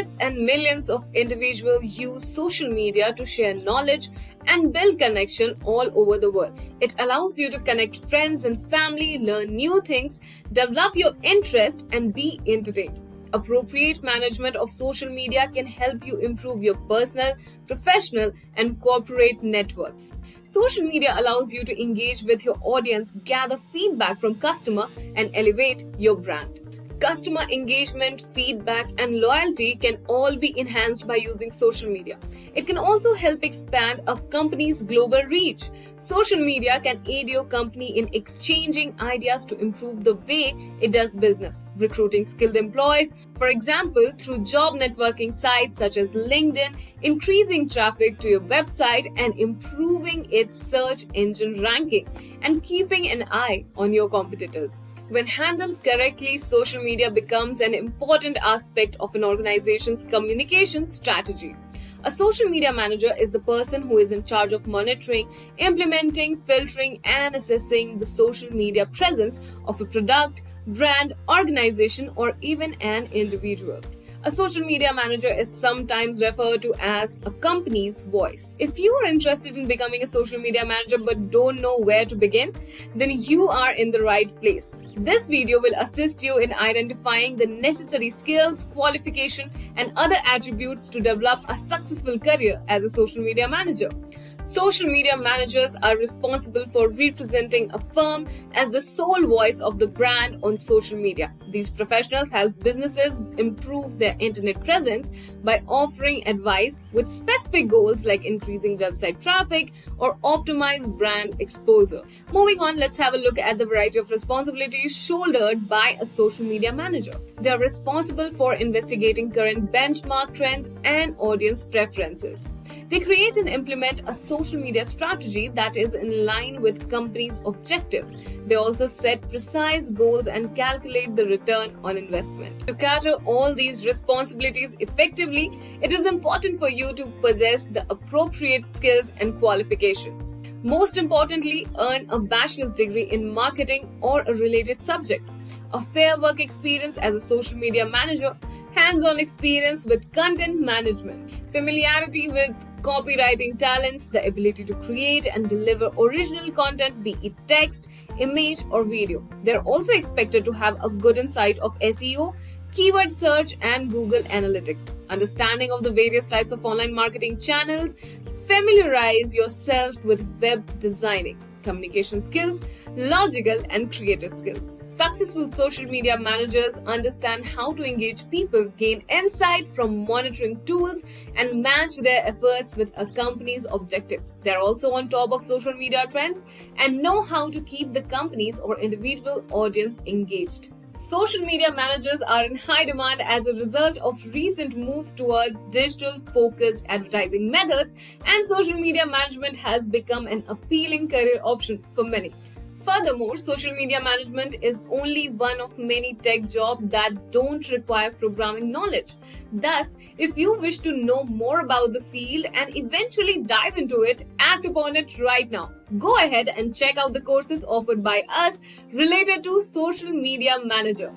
Millions and millions of individuals use social media to share knowledge and build connection all over the world. It allows you to connect friends and family, learn new things, develop your interest, and be entertained. Appropriate management of social media can help you improve your personal, professional, and corporate networks. Social media allows you to engage with your audience, gather feedback from customer, and elevate your brand. Customer engagement, feedback, and loyalty can all be enhanced by using social media. It can also help expand a company's global reach. Social media can aid your company in exchanging ideas to improve the way it does business, recruiting skilled employees, for example, through job networking sites such as LinkedIn, increasing traffic to your website and improving its search engine ranking, and keeping an eye on your competitors. When handled correctly, social media becomes an important aspect of an organization's communication strategy. A social media manager is the person who is in charge of monitoring, implementing, filtering, and assessing the social media presence of a product, brand, organization, or even an individual. A social media manager is sometimes referred to as a company's voice. If you are interested in becoming a social media manager but don't know where to begin, then you are in the right place. This video will assist you in identifying the necessary skills, qualifications, and other attributes to develop a successful career as a social media manager. Social media managers are responsible for representing a firm as the sole voice of the brand on social media. These professionals help businesses improve their internet presence by offering advice with specific goals like increasing website traffic or optimize brand exposure. Moving on, let's have a look at the variety of responsibilities shouldered by a social media manager. They are responsible for investigating current benchmark trends and audience preferences. They create and implement a social media strategy that is in line with company's objective. They also set precise goals and calculate the return on investment. To cater all these responsibilities effectively, it is important for you to possess the appropriate skills and qualifications. Most importantly, earn a bachelor's degree in marketing or a related subject, a fair work experience as a social media manager, hands-on experience with content management, familiarity with copywriting talents, the ability to create and deliver original content, be it text, image, or video. They're also expected to have a good insight of SEO, keyword search, and Google Analytics, understanding of the various types of online marketing channels, familiarize yourself with web designing, communication skills, logical and creative skills. Successful social media managers understand how to engage people, gain insight from monitoring tools, and match their efforts with a company's objective. They are also on top of social media trends and know how to keep the company's or individual audience engaged. Social media managers are in high demand as a result of recent moves towards digital-focused advertising methods, and social media management has become an appealing career option for many. Furthermore, social media management is only one of many tech jobs that don't require programming knowledge. Thus, if you wish to know more about the field and eventually dive into it, act upon it right now. Go ahead and check out the courses offered by us related to social media manager.